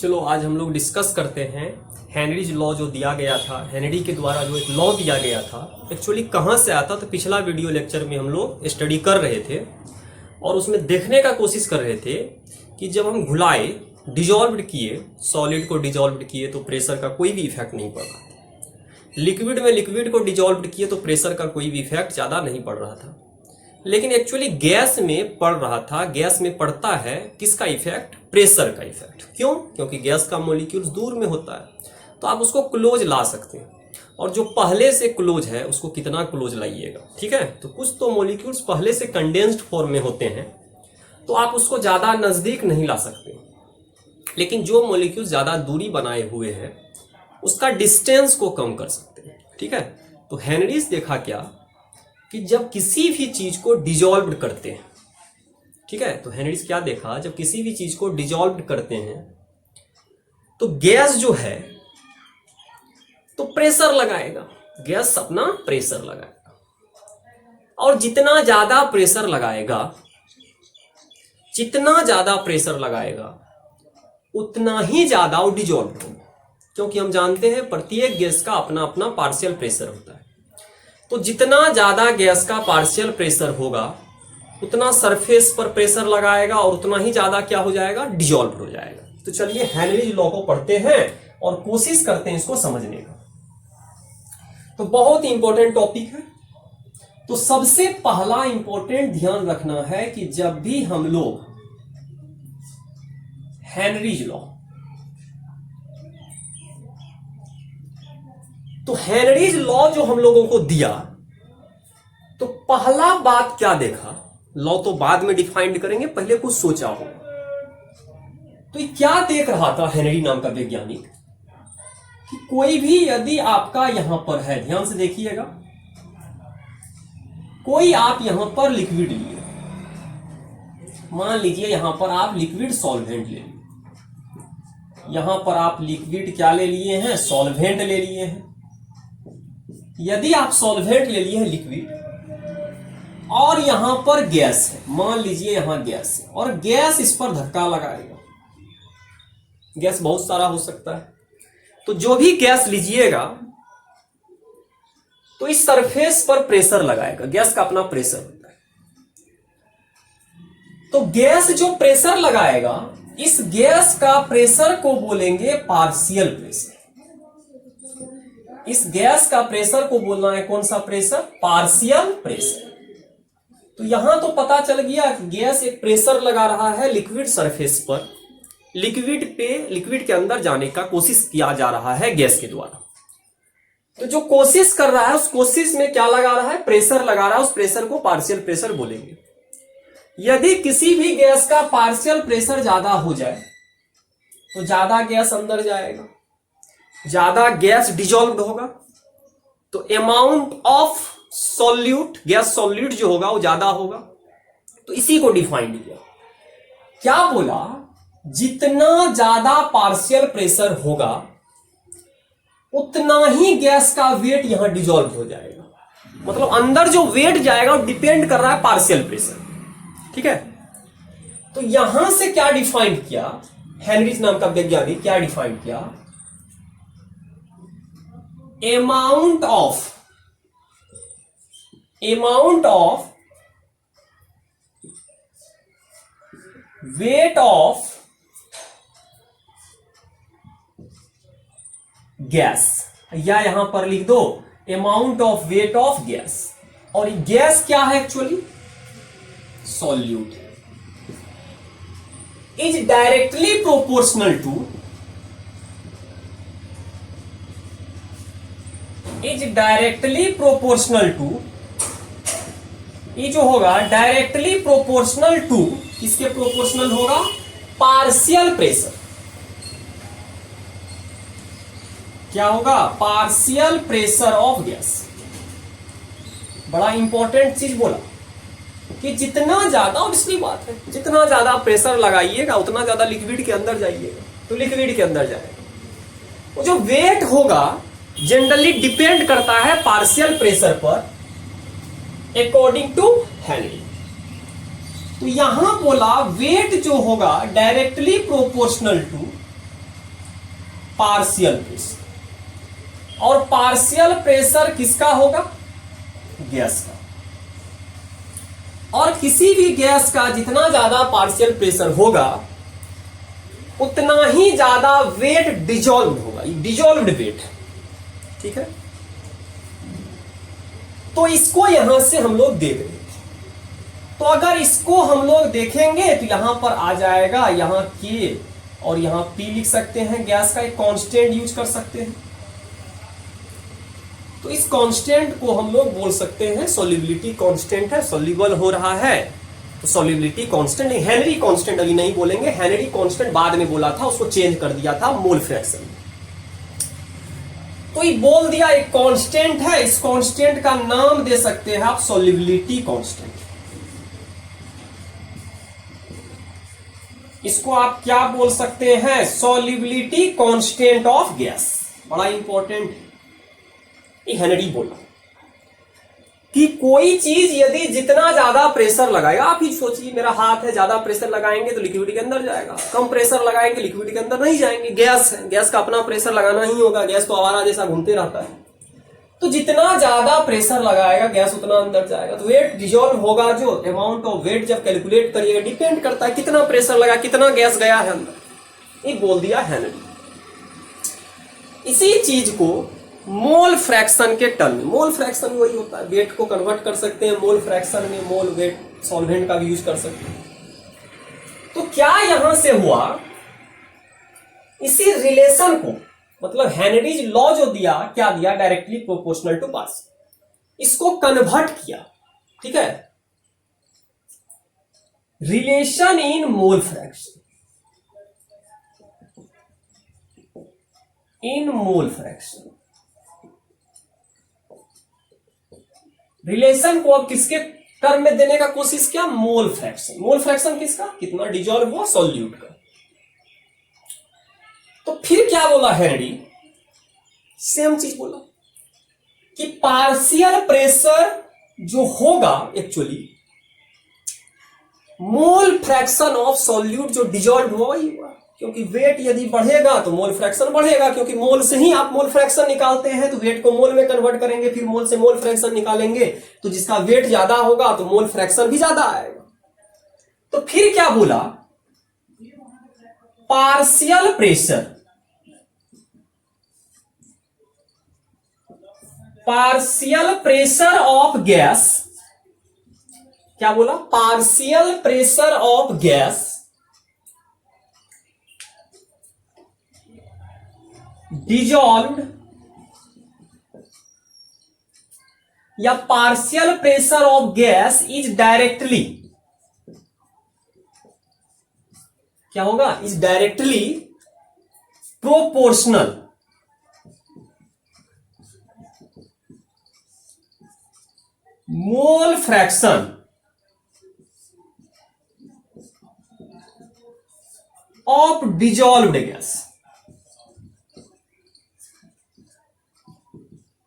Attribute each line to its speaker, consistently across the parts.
Speaker 1: चलो आज हम लोग डिस्कस करते हैं हेनरीज लॉ जो दिया गया था, हेनरी के द्वारा जो एक लॉ दिया गया था एक्चुअली कहाँ से आता। तो पिछला वीडियो लेक्चर में हम लोग स्टडी कर रहे थे और उसमें देखने का कोशिश कर रहे थे कि जब हम घुलाए डिजॉल्व किए, सॉलिड को डिजॉल्व किए तो प्रेशर का कोई भी इफेक्ट नहीं पड़ रहा। लिक्विड में लिक्विड को डिजॉल्व किए तो प्रेशर का कोई भी इफेक्ट ज़्यादा नहीं पड़ रहा था, लेकिन एक्चुअली गैस में पड़ रहा था। गैस में पड़ता है किसका इफेक्ट? प्रेशर का इफेक्ट। क्यों? क्योंकि गैस का मॉलिक्यूल्स दूर में होता है तो आप उसको क्लोज ला सकते हैं, और जो पहले से क्लोज है उसको कितना क्लोज लाइएगा। ठीक है, तो कुछ तो मॉलिक्यूल्स पहले से कंडेंस्ड फॉर्म में होते हैं तो आप उसको ज़्यादा नज़दीक नहीं ला सकते, लेकिन जो मॉलिक्यूल्स ज़्यादा दूरी बनाए हुए हैं उसका डिस्टेंस को कम कर सकते हैं। ठीक है, तो हेनरीज देखा क्या कि जब किसी भी चीज को डिजॉल्व करते हैं, ठीक है, तो हेनरीज क्या देखा, जब किसी भी चीज को डिजॉल्व करते हैं तो गैस जो है तो प्रेशर लगाएगा, गैस अपना प्रेशर लगाएगा, और जितना ज्यादा प्रेशर लगाएगा, जितना ज्यादा प्रेशर लगाएगा उतना ही ज्यादा वो डिजॉल्व होगा, क्योंकि हम जानते हैं प्रत्येक गैस का अपना अपना पार्शियल प्रेशर होता है। तो जितना ज्यादा गैस का पार्शियल प्रेशर होगा उतना सरफेस पर प्रेशर लगाएगा और उतना ही ज्यादा क्या हो जाएगा? डिजॉल्व हो जाएगा। तो चलिए हेनरीज लॉ को पढ़ते हैं और कोशिश करते हैं इसको समझने का। तो बहुत ही इंपॉर्टेंट टॉपिक है। तो सबसे पहला इंपॉर्टेंट ध्यान रखना है कि जब भी हम लोग हेनरीज लॉ, तो हेनरीज लॉ जो हम लोगों को दिया तो पहला बात क्या देखा, लॉ तो बाद में डिफाइंड करेंगे, पहले कुछ सोचा होगा। तो ये क्या देख रहा था हेनरी नाम का वैज्ञानिक कि कोई भी यदि आपका यहां पर है, ध्यान से देखिएगा, कोई आप यहां पर लिक्विड लिए, मान लीजिए यहां पर आप लिक्विड सॉल्वेंट ले लिए, यहां पर आप लिक्विड क्या ले लिए हैं? सॉल्वेंट ले लिए हैं। यदि आप सॉल्वेंट ले लिए हैं लिक्विड और यहां पर गैस है, मान लीजिए यहां गैस है और गैस इस पर धक्का लगाएगा, गैस बहुत सारा हो सकता है, तो जो भी गैस लीजिएगा तो इस सरफेस पर प्रेशर लगाएगा, गैस का अपना प्रेशर होता है। तो गैस जो प्रेशर लगाएगा, इस गैस का प्रेशर को बोलेंगे पार्शियल प्रेशर। इस गैस का प्रेशर को बोलना है कौन सा प्रेशर? Partial pressure. तो यहां तो पता चल गया कि गैस एक प्रेशर लगा रहा है लिक्विड सरफेस पर, लिक्विड के अंदर जाने का कोशिश किया जा रहा है गैस के द्वारा। तो जो कोशिश कर रहा है उस कोशिश में क्या लगा रहा है? प्रेशर लगा रहा है, उस प्रेशर को पार्शियल प्रेशर बोलेंगे। यदि किसी भी गैस का पार्शियल प्रेशर ज्यादा हो जाए तो ज्यादा गैस अंदर जाएगा, ज्यादा गैस डिजॉल्व होगा, तो amount of solute, gas solute जो होगा वो ज्यादा होगा। तो इसी को डिफाइन किया, क्या बोला? जितना ज्यादा पार्शियल प्रेशर होगा उतना ही गैस का वेट यहां डिजॉल्व हो जाएगा। मतलब अंदर जो वेट जाएगा वो डिपेंड कर रहा है पार्शियल प्रेशर। ठीक है, तो यहां से क्या डिफाइन किया हेनरीज नाम का वैज्ञानिक, क्या डिफाइन किया? Amount of weight of gas, या यहां पर लिख दो amount of weight of gas. और गैस क्या है actually? Solute. Is directly proportional to, ये जो होगा डायरेक्टली प्रोपोर्शनल टू, किसके प्रोपोर्शनल होगा? Partial pressure. क्या होगा? Partial pressure of gas. बड़ा इंपॉर्टेंट चीज बोला कि जितना ज्यादा, ऑब्वियसली बात है, जितना ज्यादा प्रेशर लगाइएगा उतना ज्यादा लिक्विड के अंदर जाइएगा, तो लिक्विड के अंदर जाएगा। वो जो वेट होगा जनरली डिपेंड करता है पार्शियल प्रेशर पर, अकॉर्डिंग टू हेनरी। तो यहां बोला वेट जो होगा directly proportional to partial pressure. और पार्शियल प्रेशर किसका होगा? गैस का। और किसी भी गैस का जितना ज्यादा पार्शियल प्रेशर होगा उतना ही ज्यादा वेट डिजॉल्व होगा, डिजॉल्व्ड वेट। ठीक है, तो इसको यहां से हम लोग देख रहे हैं। तो अगर इसको हम लोग देखेंगे तो यहां पर आ जाएगा, यहां के और यहां पी लिख सकते हैं, गैस का एक कांस्टेंट यूज कर सकते हैं। तो इस कांस्टेंट को हम लोग बोल सकते हैं सॉल्युबिलिटी कांस्टेंट है, सॉल्युबल हो रहा है तो सॉल्युबिलिटी कांस्टेंट। हेनरी कांस्टेंट अभी नहीं बोलेंगे, हेनरी कांस्टेंट बाद में बोला था, उसको चेंज कर दिया था मोल फ्रैक्शन। तो ये बोल दिया एक कांस्टेंट है, इस कांस्टेंट का नाम दे सकते हैं आप सॉल्युबिलिटी कांस्टेंट। इसको आप क्या बोल सकते हैं? Solubility constant of gas. बड़ा इंपॉर्टेंट ये हेनरी बोला कि कोई चीज यदि जितना ज्यादा प्रेशर लगाएगा, आप ही सोचिए मेरा हाथ है, ज्यादा प्रेशर लगाएंगे तो लिक्विड के अंदर जाएगा, कम प्रेशर लगाएंगे लिक्विड के अंदर नहीं जाएंगे। गैस है, गैस का अपना प्रेशर लगाना ही होगा, गैस तो आवारा जैसा घूमते रहता है। तो जितना ज्यादा प्रेशर लगाएगा गैस उतना अंदर जाएगा, तो वेट डिजॉल्व होगा। जो अमाउंट ऑफ वेट जब कैलकुलेट करिएगा डिपेंड करता है कितना प्रेशर लगा, कितना गैस गया है अंदर। ये बोल दिया हेनरी। इसी चीज को मोल फ्रैक्शन के टर्म में, मोल फ्रैक्शन वही होता है, वेट को कन्वर्ट कर सकते हैं मोल फ्रैक्शन में, मोल वेट सॉल्वेंट का भी यूज कर सकते हैं। तो क्या यहां से हुआ, इसी रिलेशन को मतलब हेनरीज लॉ जो दिया, क्या दिया? डायरेक्टली प्रोपोर्शनल टू पार्शियल, इसको कन्वर्ट किया। ठीक है, relation in mole fraction, in mole fraction, relation को अब किसके टर्म में देने का कोशिश किया? Mole fraction. मोल फ्रैक्शन किसका? कितना डिजॉल्व हुआ सॉल्यूट का। तो फिर क्या बोला हेनरी? सेम चीज बोला कि पार्शियल प्रेशर जो होगा actually mole fraction of solute जो डिजॉल्व हुआ वही हुआ, क्योंकि वेट यदि बढ़ेगा तो मोल फ्रैक्शन बढ़ेगा, क्योंकि मोल से ही आप मोल फ्रैक्शन निकालते हैं, तो वेट को मोल में कन्वर्ट करेंगे, फिर मोल से मोल फ्रैक्शन निकालेंगे, तो जिसका वेट ज्यादा होगा तो मोल फ्रैक्शन भी ज्यादा आएगा। तो फिर क्या बोला? Partial pressure, partial pressure of gas, क्या बोला? Partial pressure of gas dissolved या partial pressure of gas is directly, क्या होगा? Is directly proportional mole fraction of dissolved gas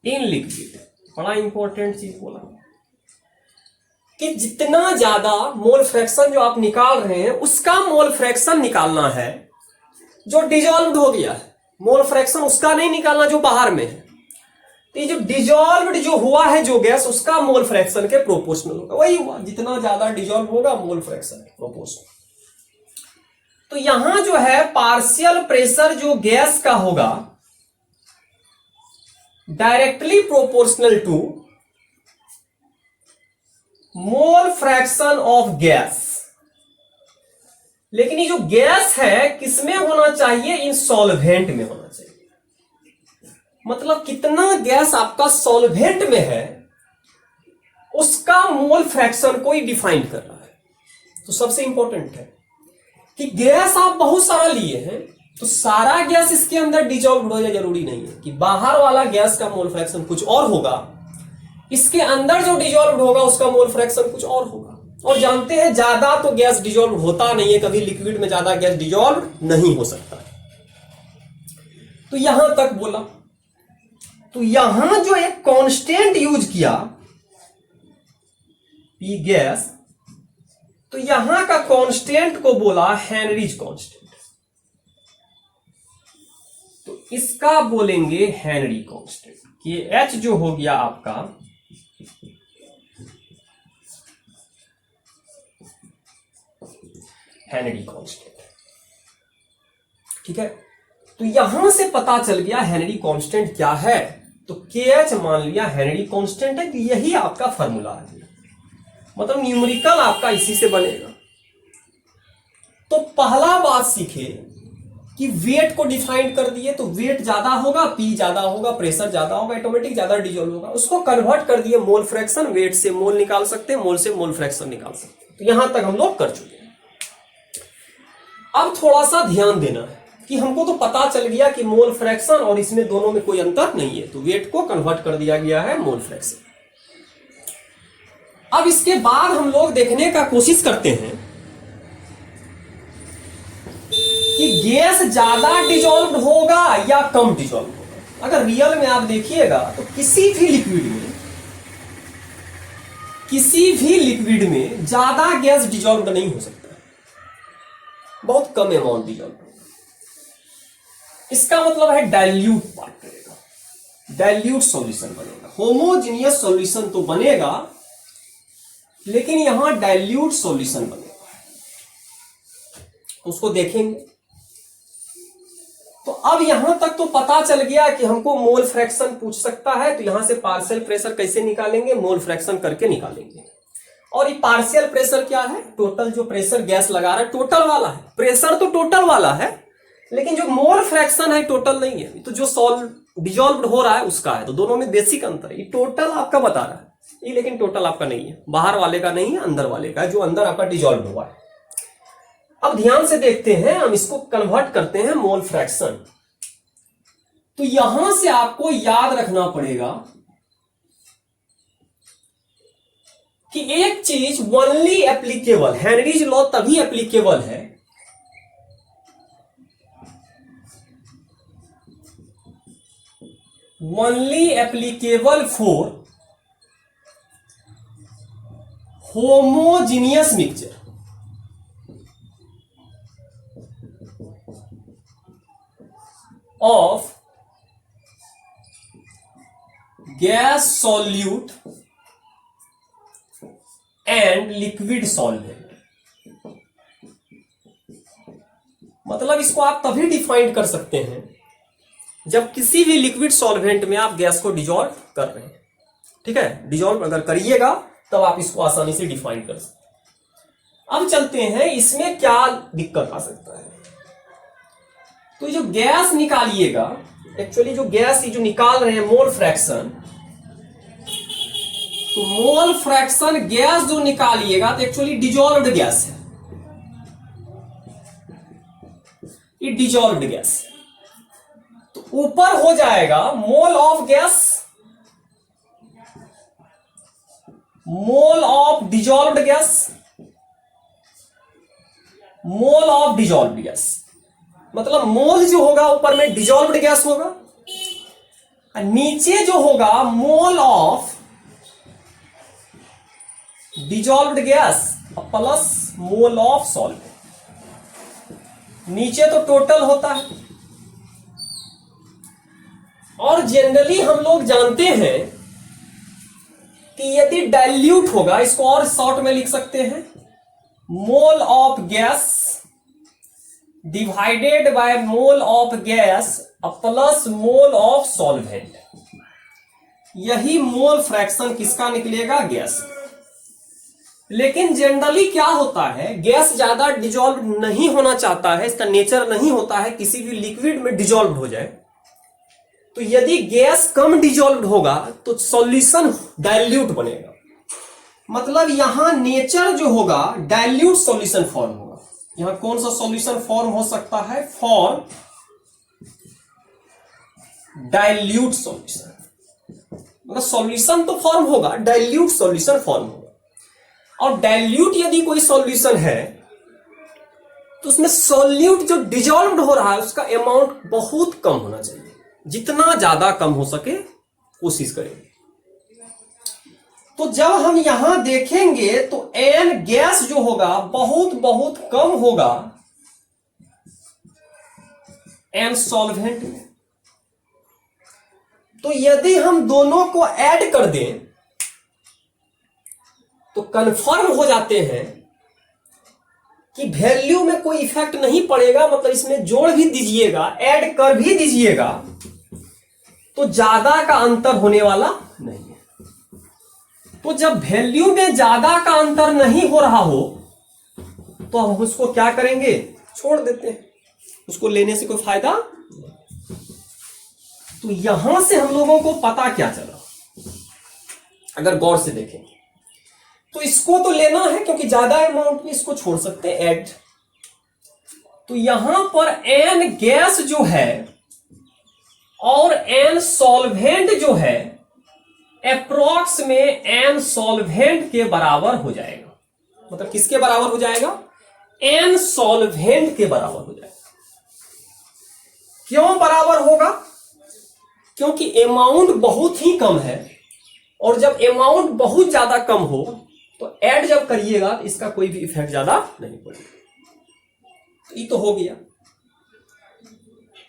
Speaker 1: in liquid. बड़ा इंपॉर्टेंट चीज बोला कि जितना ज्यादा मोल फ्रैक्शन जो आप निकाल रहे हैं उसका मोल फ्रैक्शन निकालना है जो डिजॉल्व्ड हो गया है, मोल फ्रैक्शन उसका नहीं निकालना जो बाहर में है। तो ये जो डिजॉल्व्ड जो हुआ है जो गैस, उसका मोल फ्रैक्शन के प्रोपोर्शनल होगा, वही हुआ, जितना ज्यादा डिजॉल्व होगा मोल फ्रैक्शन के प्रोपोर्शनल। तो यहां जो है पार्शियल प्रेशर जो गैस का होगा directly proportional to mole fraction of gas. लेकिन ये जो गैस है किसमें होना चाहिए? इन सॉल्वेंट में होना चाहिए। मतलब कितना गैस आपका सॉल्वेंट में है उसका मोल फ्रैक्शन को ही डिफाइन कर रहा है। तो सबसे इंपॉर्टेंट है कि गैस आप बहुत सारा लिए हैं तो सारा गैस इसके अंदर डिजॉल्व हो जाए जरूरी नहीं है कि बाहर वाला गैस का मोल फ्रैक्शन कुछ और होगा, इसके अंदर जो डिजॉल्व होगा उसका मोल फ्रैक्शन कुछ और होगा। और जानते हैं ज्यादा तो गैस डिजॉल्व होता नहीं है, कभी लिक्विड में ज्यादा गैस डिजॉल्व नहीं हो सकता है। तो यहां तक बोला। तो यहां जो एक कांस्टेंट यूज किया पी गैस, तो यहां का कांस्टेंट को बोला हेनरीज कांस्टेंट। तो इसका बोलेंगे हेनरी कांस्टेंट। कि H जो हो गया आपका हेनरी कांस्टेंट। ठीक है, तो यहां से पता चल गया हेनरी कांस्टेंट क्या है। तो KH मान लिया हेनरी कांस्टेंट है, कि यही आपका फॉर्मूला है, मतलब न्यूमेरिकल आपका इसी से बनेगा। तो पहला बात सीखे कि वेट को डिफाइन कर दिए, तो वेट ज्यादा होगा, P ज्यादा होगा, प्रेशर ज्यादा होगा, ऑटोमेटिक ज्यादा डिजोल्व होगा। उसको कन्वर्ट कर दिए मोल फ्रैक्शन, वेट से मोल निकाल सकते हैं, मोल से मोल फ्रैक्शन निकाल सकते हैं। तो यहां तक हम लोग कर चुके हैं। अब थोड़ा सा ध्यान देना है कि हमको तो पता चल गया कि मोल फ्रैक्शन और इसमें दोनों में कोई अंतर नहीं है, तो वेट को कन्वर्ट कर दिया गया है मोल फ्रैक्शन। अब इसके बाद हम लोग देखने का कोशिश करते हैं कि गैस ज्यादा डिजॉल्व होगा या कम डिजॉल्व होगा। अगर रियल में आप देखिएगा तो किसी भी लिक्विड में ज्यादा गैस डिजॉल्व नहीं हो सकता, बहुत कम अमाउंट डिजॉल्व। इसका मतलब है डाइल्यूट पार्ट करेगा, डाइल्यूट सॉल्यूशन बनेगा। होमोजेनियस सॉल्यूशन तो बनेगा, लेकिन यहां डाइल्यूट सॉल्यूशन बनेगा, उसको देखेंगे। तो अब यहां तक तो पता चल गया कि हमको मोल फ्रैक्शन पूछ सकता है, तो यहां से पार्शियल प्रेशर कैसे निकालेंगे, मोल फ्रैक्शन करके निकालेंगे। और ये पार्शियल प्रेशर क्या है, टोटल जो प्रेशर गैस लगा रहा है टोटल वाला है, प्रेशर तो टोटल वाला है, लेकिन जो मोल फ्रैक्शन है टोटल नहीं है, तो जो डिजॉल्व हो रहा है उसका है। तो दोनों में बेसिक अंतर है। ये टोटल आपका बता रहा है, ये लेकिन टोटल आपका नहीं है, बाहर वाले का नहीं है, अंदर वाले का, जो अंदर आपका डिजॉल्व हुआ है। अब ध्यान से देखते हैं, हम इसको कन्वर्ट करते हैं मोल फ्रैक्शन। तो यहां से आपको याद रखना पड़ेगा कि एक चीज ओनली एप्लीकेबल, हेनरीज लॉ तभी एप्लीकेबल है only applicable for homogeneous mixture. Of gas solute and liquid solvent. मतलब इसको आप तभी डिफाइन कर सकते हैं जब किसी भी लिक्विड सॉल्वेंट में आप गैस को डिजॉल्व कर रहे हैं। ठीक है, डिजॉल्व अगर करिएगा तब आप इसको आसानी से डिफाइन कर सकते। अब चलते हैं इसमें क्या दिक्कत आ सकता है। तो जो गैस निकालिएगा, एक्चुअली जो गैस जो निकाल रहे हैं मोल फ्रैक्शन, तो मोल फ्रैक्शन गैस जो निकालिएगा तो एक्चुअली डिजॉल्व्ड गैस है, ये डिजॉल्व्ड गैस। तो ऊपर हो जाएगा mole of gas, mole of dissolved gas, mole of dissolved gas. मतलब मोल जो होगा ऊपर में डिजॉल्व्ड गैस होगा, और नीचे जो होगा mole of dissolved gas plus mole of solvent. नीचे तो टोटल होता है। और जनरली हम लोग जानते हैं कि यदि डाइल्यूट होगा, इसको और शॉर्ट में लिख सकते हैं, mole of gas divided by mole of gas plus mole of solvent. यही मोल फ्रैक्शन किसका निकलेगा, गैस। लेकिन जनरली क्या होता है, गैस ज्यादा डिजॉल्व नहीं होना चाहता है, इसका नेचर नहीं होता है किसी भी लिक्विड में डिजॉल्व हो जाए। तो यदि गैस कम डिजॉल्व होगा तो सॉल्यूशन डाइल्यूट बनेगा। मतलब यहां नेचर जो होगा डाइल्यूट सॉल्यूशन फॉर्म होगा। यहां कौन सा सॉल्यूशन फॉर्म हो सकता है, फॉर्म डाइल्यूट सॉल्यूशन। मतलब सॉल्यूशन तो फॉर्म होगा, डाइल्यूट सॉल्यूशन फॉर्म होगा। और डाइल्यूट यदि कोई सॉल्यूशन है तो उसमें सॉल्यूट जो डिजॉल्व्ड हो रहा है उसका अमाउंट बहुत कम होना चाहिए, जितना ज्यादा कम हो सके कोशिश करेंगे। तो जब हम यहां देखेंगे तो एन गैस जो होगा बहुत बहुत कम होगा एन सॉल्वेंट में। तो यदि हम दोनों को ऐड कर दें तो कंफर्म हो जाते हैं कि वैल्यू में कोई इफेक्ट नहीं पड़ेगा, मतलब इसमें जोड़ भी दीजिएगा ऐड कर भी दीजिएगा तो ज्यादा का अंतर होने वाला नहीं है। तो जब वैल्यू में ज्यादा का अंतर नहीं हो रहा हो तो हम उसको क्या करेंगे, छोड़ देते हैं, उसको लेने से कोई फायदा नहीं। तो यहां से हम लोगों को पता क्या चला, अगर गौर से देखेंगे तो इसको तो लेना है क्योंकि ज्यादा अमाउंट में इसको छोड़ सकते हैं ऐड। तो यहां पर एन गैस जो है और एन सॉल्वेंट जो है अप्रोक्स में एन सॉल्वेंट के बराबर हो जाएगा। मतलब किसके बराबर हो जाएगा, एन सॉल्वेंट के बराबर हो जाएगा। क्यों बराबर होगा, क्योंकि अमाउंट बहुत ही कम है और जब अमाउंट बहुत ज्यादा कम हो तो ऐड जब करिएगा तो इसका कोई भी इफेक्ट ज्यादा नहीं पड़ेगा। तो ये तो हो गया।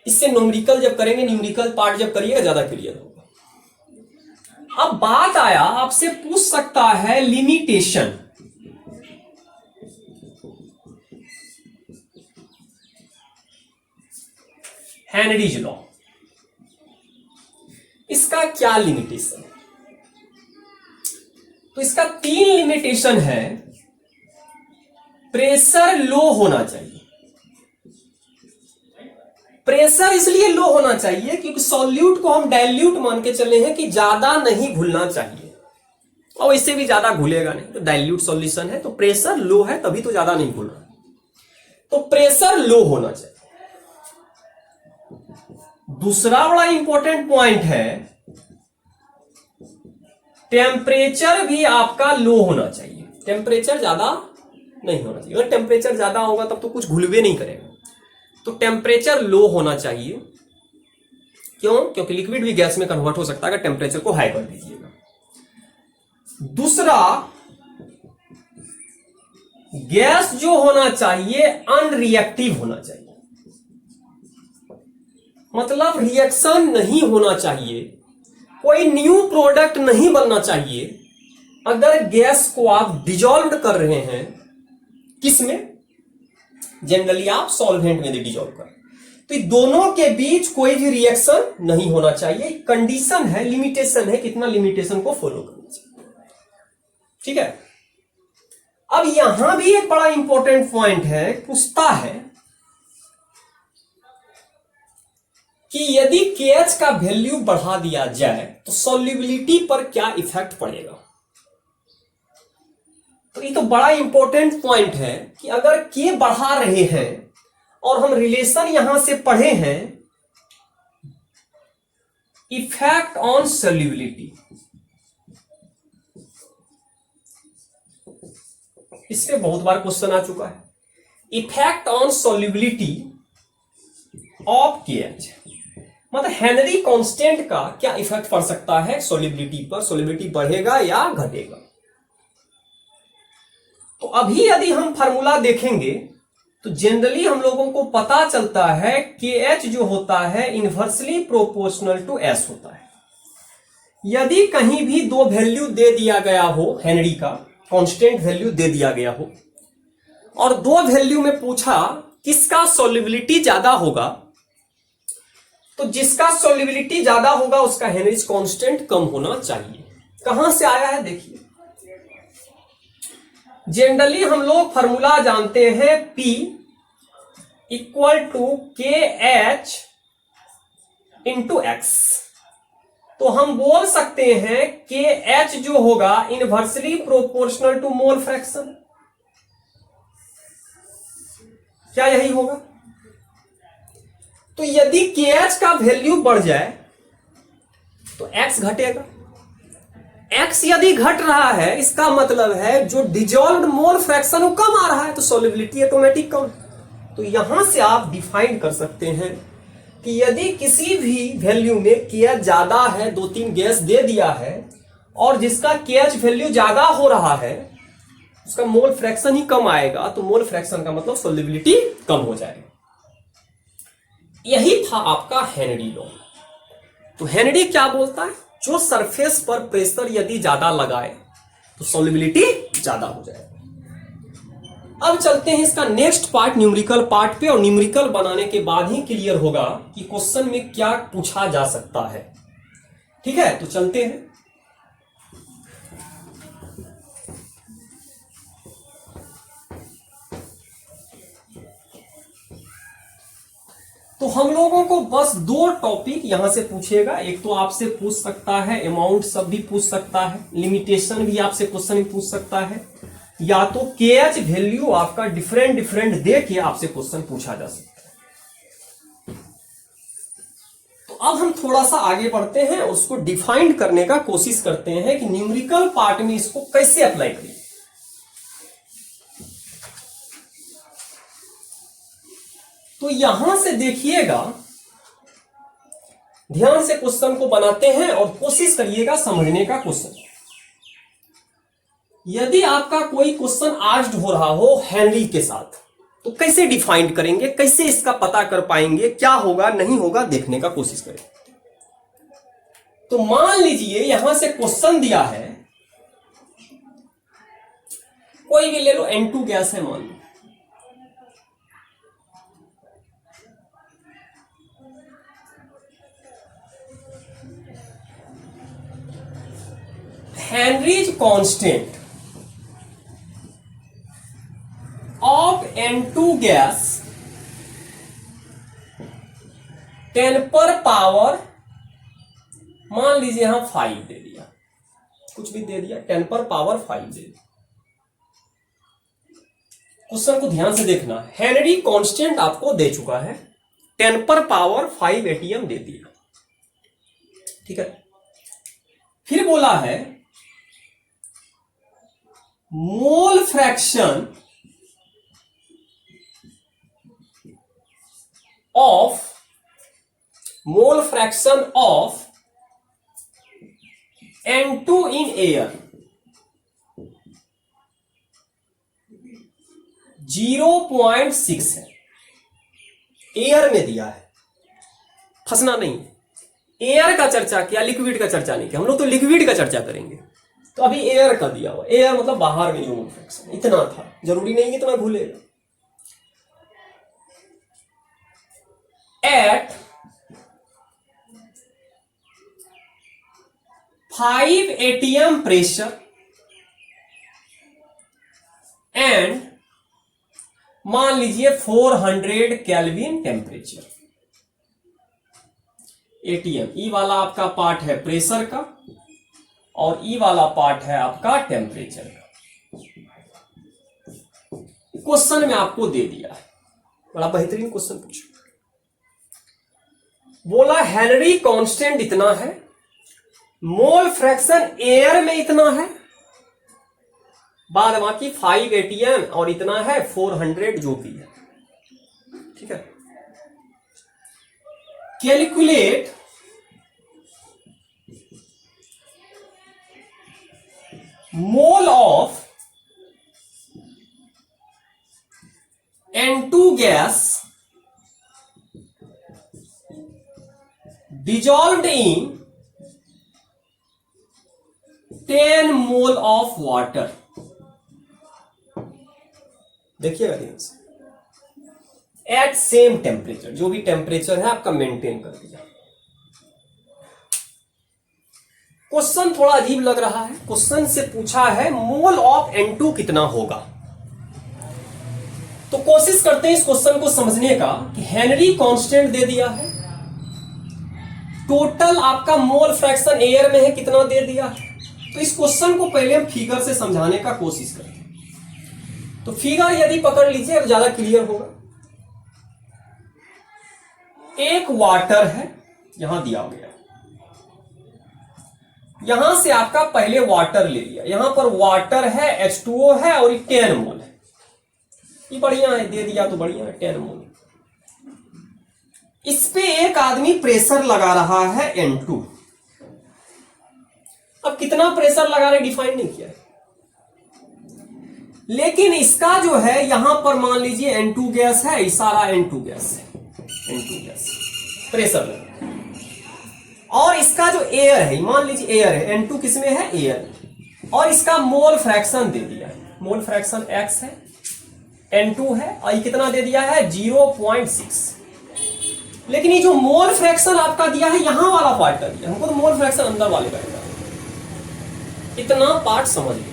Speaker 1: इससे न्यूमेरिकल जब करेंगे, न्यूमेरिकल पार्ट जब करिएगा ज्यादा क्लियर होगा। अब बात आया, आपसे पूछ सकता है लिमिटेशन। हेनरीज लॉ, इसका क्या लिमिटेशन है? तो इसका 3 लिमिटेशन है। प्रेशर लो होना चाहिए। प्रेशर इसलिए लो होना चाहिए क्योंकि सॉल्यूट को हम डाइल्यूट मान के चले हैं कि ज्यादा नहीं घुलना चाहिए और इससे भी ज्यादा घुलेगा नहीं, तो डाइल्यूट सॉल्यूशन है तो प्रेशर लो है तभी तो ज्यादा नहीं घुल रहा। तो प्रेशर लो होना चाहिए। दूसरा बड़ा इंपॉर्टेंट पॉइंट है, टेम्परेचर भी आपका लो होना चाहिए। टेम्परेचर ज्यादा नहीं होना चाहिए। अगर टेम्परेचर ज्यादा होगा तब तो कुछ घुलवे नहीं करेगा। तो टेम्परेचर लो होना चाहिए। क्यों? क्योंकि लिक्विड भी गैस में कन्वर्ट हो सकता है अगर टेम्परेचर को हाई कर दीजिएगा। दूसरा, गैस जो होना चाहिए अनरिएक्टिव होना चाहिए। मतलब रिएक्शन नहीं होना चाहिए, कोई न्यू प्रोडक्ट नहीं बनना चाहिए अगर गैस को आप डिजॉल्व कर रहे हैं। किसमें? जनरली आप सॉल्वेंट में डिजॉल्व कर। तो दोनों के बीच कोई भी रिएक्शन नहीं होना चाहिए। कंडीशन है, लिमिटेशन है, कितना लिमिटेशन को फॉलो करना चाहिए। ठीक है। अब यहां भी एक बड़ा इंपॉर्टेंट पॉइंट है, पूछता है कि यदि KH का वैल्यू बढ़ा दिया जाए तो सॉल्युबिलिटी पर क्या इफेक्ट पड़ेगा। तो ये तो बड़ा इंपॉर्टेंट पॉइंट है कि अगर K बढ़ा रहे हैं और हम रिलेशन यहां से पढ़े हैं इफेक्ट ऑन सॉल्युबिलिटी, इस पे बहुत बार क्वेश्चन आ चुका है। Effect on solubility of KH, मतलब हेनरी कांस्टेंट का क्या इफेक्ट पड़ सकता है सॉल्युबिलिटी पर, सॉल्युबिलिटी बढ़ेगा या घटेगा। तो अभी यदि हम फार्मूला देखेंगे तो जनरली हम लोगों को पता चलता है KH जो होता है इनवर्सली प्रोपोर्शनल टू S होता है। यदि कहीं भी दो वैल्यू दे दिया गया हो, हेनरी का कांस्टेंट वैल्यू दे दिया गया हो और दो वैल्यू में पूछा किसका सॉल्युबिलिटी ज्यादा होगा, तो जिसका सॉल्युबिलिटी ज्यादा होगा उसका हेनरीज कांस्टेंट कम होना चाहिए। कहां से आया है देखिए, जनरली हम लोग फॉर्मूला जानते हैं P equal to KH into X। तो हम बोल सकते हैं KH जो होगा inversely proportional to mole fraction. क्या यही होगा? तो यदि KH का वैल्यू बढ़ जाए तो X घटेगा। X यदि घट रहा है इसका मतलब है जो डिजॉल्व्ड मोल फ्रैक्शन वो कम आ रहा है, तो सॉल्युबिलिटी ऑटोमेटिक कम। तो यहां से आप डिफाइन कर सकते हैं कि यदि किसी भी वैल्यू में KH ज्यादा है, 2-3 गैस दे दिया है और जिसका KH वैल्यू ज्यादा हो रहा है उसका मोल फ्रैक्शन ही कम आएगा, तो मोल फ्रैक्शन का मतलब सॉल्युबिलिटी कम हो जाएगा। यही था आपका हेनरी लॉ। तो हेनरी क्या बोलता है, जो सरफेस पर प्रेशर यदि ज्यादा लगाए तो सॉल्युबिलिटी ज्यादा हो जाए। अब चलते हैं इसका नेक्स्ट पार्ट, न्यूमेरिकल पार्ट पे, और न्यूमेरिकल बनाने के बाद ही क्लियर होगा कि क्वेश्चन में क्या पूछा जा सकता है। ठीक है, तो चलते हैं। तो हम लोगों को बस दो टॉपिक यहां से पूछेगा। एक तो आपसे पूछ सकता है अमाउंट सब भी पूछ सकता है, लिमिटेशन भी आपसे क्वेश्चन में पूछ सकता है, या तो केएच वैल्यू आपका डिफरेंट डिफरेंट दे के आपसे क्वेश्चन पूछा जा सकता है। तो अब हम थोड़ा सा आगे बढ़ते हैं, उसको डिफाइन करने का कोशिश करते हैं कि न्यूमेरिकल पार्ट में इसको कैसे अप्लाई करें। तो यहां से देखिएगा, ध्यान से क्वेश्चन को बनाते हैं और कोशिश करिएगा समझने का। क्वेश्चन यदि आपका कोई क्वेश्चन आस्क्ड हो रहा हो हेनरी के साथ, तो कैसे डिफाइन करेंगे, कैसे इसका पता कर पाएंगे, क्या होगा नहीं होगा, देखने का कोशिश करें। तो मान लीजिए यहां से क्वेश्चन दिया है, कोई भी ले लो, N2 गैस है मान लो, Henry's constant of N2 gas 10 पर पावर, मान लीजिए यहां 5 दे दिया, कुछ भी दे दिया, 10 पर पावर 5 दे दिया। क्वेश्चन को ध्यान से देखना, हेनरी कांस्टेंट आपको दे चुका है, 10 पर पावर 5 एटीएम दे दिया। ठीक है, फिर बोला है मोल fraction of N2 in air 0.6 है। एयर में दिया है, फंसना नहीं है। एयर का चर्चा किया, लिक्विड का चर्चा नहीं किया। हम लोग तो लिक्विड का चर्चा करेंगे। तो अभी एयर का दिया हुआ, एयर मतलब बाहर में जो मोल फ्रैक्शन, इतना था, जरूरी नहीं कि इतना भूलेगा। एट 5 एटीएम प्रेशर एंड मान लीजिए 400 केल्विन टेम्परेचर। एटीएम, ई वाला आपका पार्ट है प्रेशर का और ई वाला पार्ट है आपका टेम्परेचर का। क्वेश्चन में आपको दे दिया है, बड़ा बेहतरीन क्वेश्चन पूछा। बोला हेनरी कांस्टेंट इतना है, मोल फ्रैक्शन एयर में इतना है, बाद बाकी 5 एटीएम और इतना है 400 जो भी है। ठीक है, calculate mole of N2 gas dissolved in 10 mole of water. देखिएगा ध्यान से, एट सेम टेम्परेचर, जो भी टेम्परेचर है आपका मेंटेन कर दिया। क्वेश्चन थोड़ा अजीब लग रहा है। क्वेश्चन से पूछा है मोल ऑफ N2 कितना होगा। तो कोशिश करते हैं इस क्वेश्चन को समझने का कि हेनरी कांस्टेंट दे दिया है, टोटल आपका मोल फ्रैक्शन एयर में है कितना दे दिया है। तो इस क्वेश्चन को पहले हम फिगर से समझाने का कोशिश करते हैं। तो फिगर यदि पकड़ लीजिए तो ज्यादा क्लियर होगा। एक वाटर है, यहां दिया गया, यहां से आपका पहले वाटर ले लिया, यहां पर वाटर है, H2O है और ये 10 मोल है। ये बढ़िया है, दे दिया तो बढ़िया है, 10 मोल। इस पे एक आदमी प्रेशर लगा रहा है N2। अब कितना प्रेशर लगा रहे डिफाइन नहीं किया है, लेकिन इसका जो है यहां पर मान लीजिए N2 गैस है, इशारा N2 गैस है, N2 गैस प्रेशर लगा, और इसका जो एयर है, मान लीजिए एयर है, N2 किसमें है, एयर, और इसका मोल फ्रैक्शन दे दिया है, मोल फ्रैक्शन X है, N2 है, और ये कितना दे दिया है 0.6। लेकिन ये जो मोल फ्रैक्शन आपका दिया है यहां वाला पार्ट का दिया, हमको तो मोल फ्रैक्शन अंदर वाले का दिया, इतना पार्ट समझ लीजिए।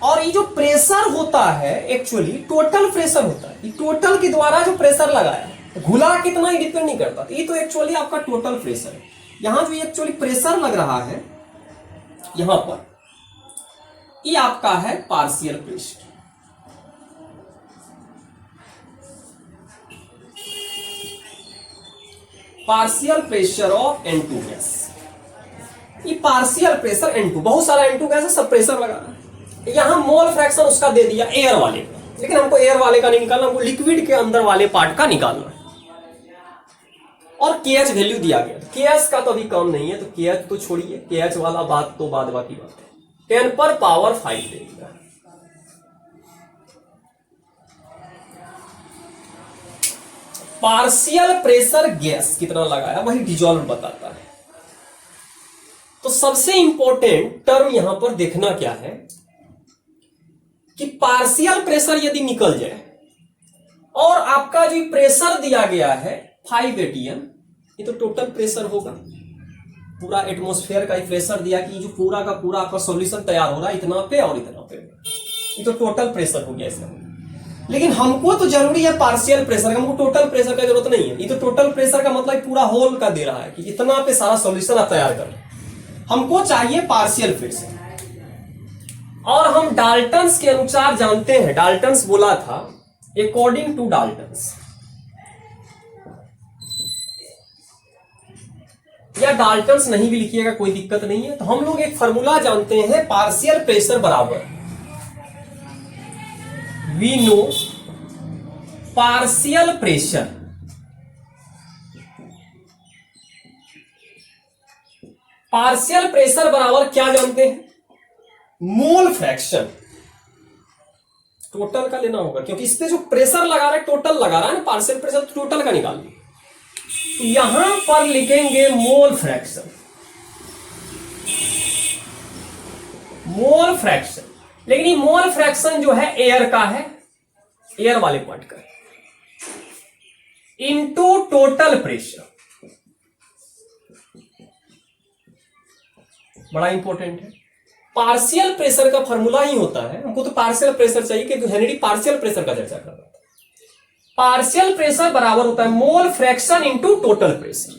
Speaker 1: और ये जो प्रेशर होता है एक्चुअली टोटल प्रेशर होता है, ये टोटल के द्वारा जो प्रेशर लगाया है, घुला कितना ही डिपेंड नहीं करता, ये तो एक्चुअली आपका टोटल प्रेशर है। यहां जो एक्चुअली प्रेशर लग रहा है यहां पर, ये आपका है partial pressure. Partial pressure of N2 gas, ये पार्शियल प्रेशर N2, बहुत सारा N2 गैस है, सब प्रेशर लगा रहा है। यहां मोल फ्रैक्शन उसका दे दिया एयर वाले का, लेकिन हमको एयर वाले का नहीं निकालना, हमको लिक्विड के अंदर वाले पार्ट का निकालना है। और KH वैल्यू दिया गया, KH का तो अभी कम नहीं है, तो KH तो छोड़िए, KH वाला बात तो बाद बाकी बात है। 10⁵ दे दिया। पार्शियल प्रेशर गैस कितना लगाया वही डिजॉल्व बताता है। तो सबसे इंपॉर्टेंट टर्म यहां पर देखना क्या है कि पार्शियल प्रेशर यदि निकल जाए और आपका जो प्रेशर दिया गया है 5 atm, ये तो टोटल प्रेशर होगा, पूरा एटमॉस्फेयर का प्रेशर दिया कि जो पूरा का पूरा आपका सॉल्यूशन तैयार हो रहा है इतना पे और इतना पे, ये तो टोटल प्रेशर हो गया इसका। लेकिन हमको तो जरूरी है पार्शियल प्रेशर, हमको टोटल प्रेशर का जरूरत नहीं है। ये तो टोटल प्रेशर का मतलब पूरा होल का दे रहा है कि इतना पे सारा सॉल्यूशन आप तैयार कर, हमको चाहिए पार्शियल प्रेशर। और हम डाल्टन्स के अनुसार जानते हैं, डाल्टन्स बोला था अकॉर्डिंग टू डाल्टन्स, या डाल्टन्स नहीं भी लिखिएगा कोई दिक्कत नहीं है। तो हम लोग एक फॉर्मूला जानते हैं, पार्शियल प्रेशर बराबर we know partial pressure partial pressure बराबर क्या जानते हैं, मोल फ्रैक्शन। टोटल का लेना होगा क्योंकि इस पे जो प्रेशर लगा रहा है टोटल लगा रहा है ना, पार्शियल प्रेशर तो टोटल का निकाल ली। तो यहां पर लिखेंगे मोल फ्रैक्शन, मोल फ्रैक्शन। लेकिन ये मोल फ्रैक्शन जो है एयर का है, एयर वाले पार्ट का, इनटू टोटल प्रेशर, बड़ा इंपॉर्टेंट है। पार्शियल प्रेशर का फॉर्मूला ही होता है, हमको तो पार्शियल प्रेशर चाहिए क्योंकि हेनरी पार्शियल प्रेशर का चर्चा कर रहा था। पार्शियल प्रेशर बराबर होता है mole fraction into total pressure.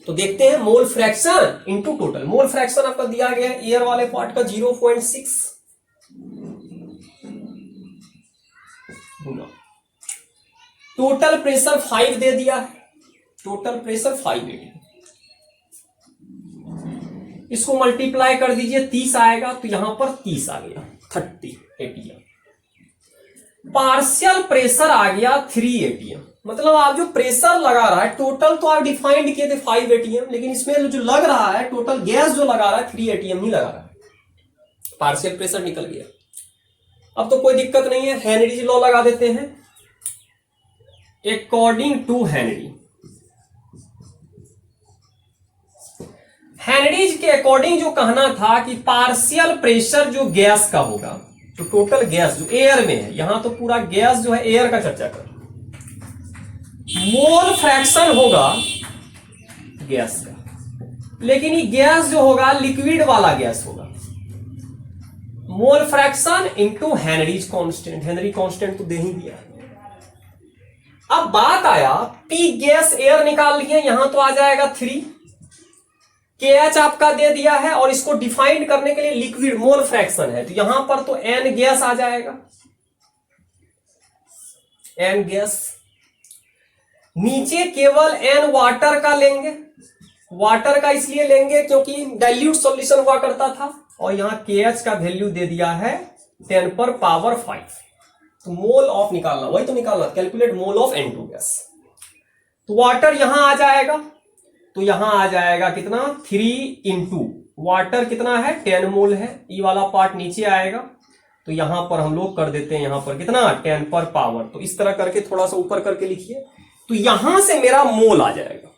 Speaker 1: तो देखते हैं mole fraction into total. Mole fraction आपका दिया गया है एयर वाले पार्ट का 0.6 गुना टोटल प्रेशर 5 दे दिया है, टोटल प्रेशर 5 atm। इसको मल्टीप्लाई कर दीजिए, 30 आएगा, तो यहां पर 30 आ गया, 30 atm। पार्शियल प्रेशर आ गया 3 atm। मतलब आप जो प्रेशर लगा रहा है टोटल तो आप डिफाइंड किए थे 5 atm, लेकिन इसमें जो लग रहा है टोटल गैस जो लगा रहा है 3 atm ही लगा रहा है, पार्शियल प्रेशर निकल गया। अब तो कोई दिक्कत नहीं है, हेनरीज लॉ लगा देते हैं। अकॉर्डिंग टू हेनरी, हेनरीज के अकॉर्डिंग जो कहना था कि पार्शियल प्रेशर जो गैस का होगा, तो टोटल गैस जो एयर में है, यहां तो पूरा गैस जो है एयर का चर्चा कर, मोल फ्रैक्शन होगा गैस का, लेकिन ये गैस जो होगा लिक्विड वाला गैस होगा। Mole fraction into Henrys constant, Henry constant तो दे ही दिया। अब बात आया पी गैस एयर निकाल लिए, यहां तो आ जाएगा 3, KH आपका दे दिया है और इसको डिफाइंड करने के लिए लिक्विड मोल फ्रैक्शन है, तो यहां पर तो N गैस आ जाएगा, N गैस। नीचे केवल N वाटर का लेंगे, वाटर का इसलिए लेंगे क्योंकि डाइल्यूट सॉल्यूशन हुआ करता था, और यहां KH का वैल्यू दे दिया है 10⁵। तो मोल ऑफ निकालना, वही तो निकालना, calculate mole of N2 gas. तो वाटर यहां आ जाएगा, तो यहां आ जाएगा कितना 3 इंटू वाटर कितना है 10 मोल है, ये वाला पार्ट नीचे आएगा, तो यहां पर हम लोग कर देते हैं यहां पर कितना 10⁻। तो इस तरह करके थोड़ा सा ऊपर करके लिखिए, तो यहां से मेरा मोल आ जाएगा।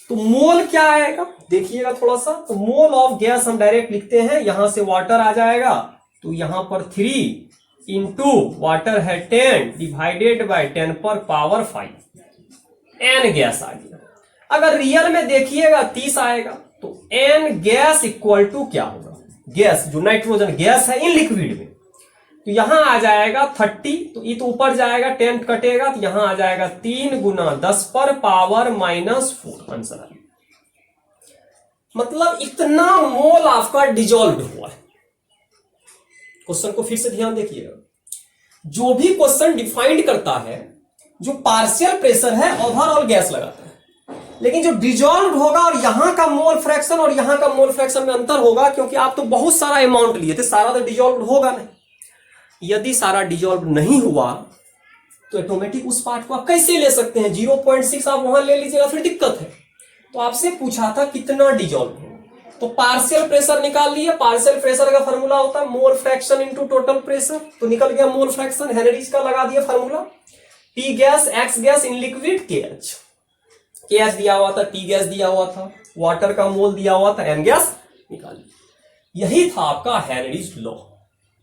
Speaker 1: तो मोल क्या आएगा देखिएगा थोड़ा सा, तो मोल ऑफ गैस हम डायरेक्ट लिखते हैं, यहां से वाटर आ जाएगा तो यहां पर 3 इंटू वाटर है 10 डिवाइडेड बाय 10 पर पावर 5 एन गैस आ गया। अगर रियल में देखिएगा 30 आएगा तो एन गैस इक्वल टू क्या होगा, गैस जो नाइट्रोजन गैस है इन लिक्विड में, तो यहां आ जाएगा 30, तो ये तो ऊपर जाएगा 10 कटेगा तो यहां आ जाएगा 3 गुना 10 पर पावर -4 आंसर आ। मतलब इतना मोल आपका डिजॉल्व हुआ है। क्वेश्चन को फिर से ध्यान देखिएगा, जो भी क्वेश्चन डिफाइंड करता है जो पार्शियल प्रेशर है ओवरऑल गैस लगाता है, लेकिन जो डिजॉल्व होगा और यहां का मोल फ्रैक्शन और यहां का मोल फ्रैक्शन में अंतर होगा, क्योंकि आप तो बहुत सारा अमाउंट लिए थे, सारा तो डिजॉल्व होगा नहीं। यदि सारा डिजॉल्व नहीं हुआ तो ऑटोमेटिक उस पार्ट को आप कैसे ले सकते हैं, 0.6 आप वहां ले लीजिएगा फिर दिक्कत है। तो आपसे पूछा था कितना डिजॉल्व हो, तो पार्शियल प्रेशर निकाल लिए, पार्शियल प्रेशर का फॉर्मूला होता है mole fraction into total pressure, तो निकल गया मोल फ्रैक्शन, हेनरीज का लगा दिया formula, T gas x gas in liquid KH दिया हुआ था, टी गैस दिया हुआ था, वाटर का मोल दिया हुआ था, एन गैस निकालिए। यही था आपका हेनरीज लॉ।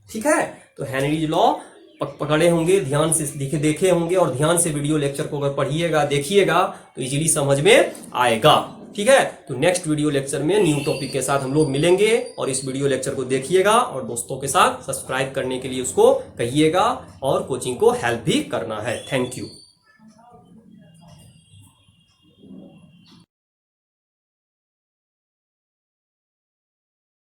Speaker 1: ठीक है, तो हेनरीज लॉ पकड़े होंगे, ध्यान से देखे होंगे और ध्यान से वीडियो लेक्चर को अगर पढ़िएगा देखिएगा तो इजीली समझ में आएगा। ठीक है, तो नेक्स्ट वीडियो लेक्चर में न्यू टॉपिक के साथ हम लोग मिलेंगे और इस वीडियो लेक्चर को देखिएगा और दोस्तों के साथ सब्सक्राइब करने के लिए उसको कहिएगा और कोचिंग को हेल्प भी करना है। Thank you.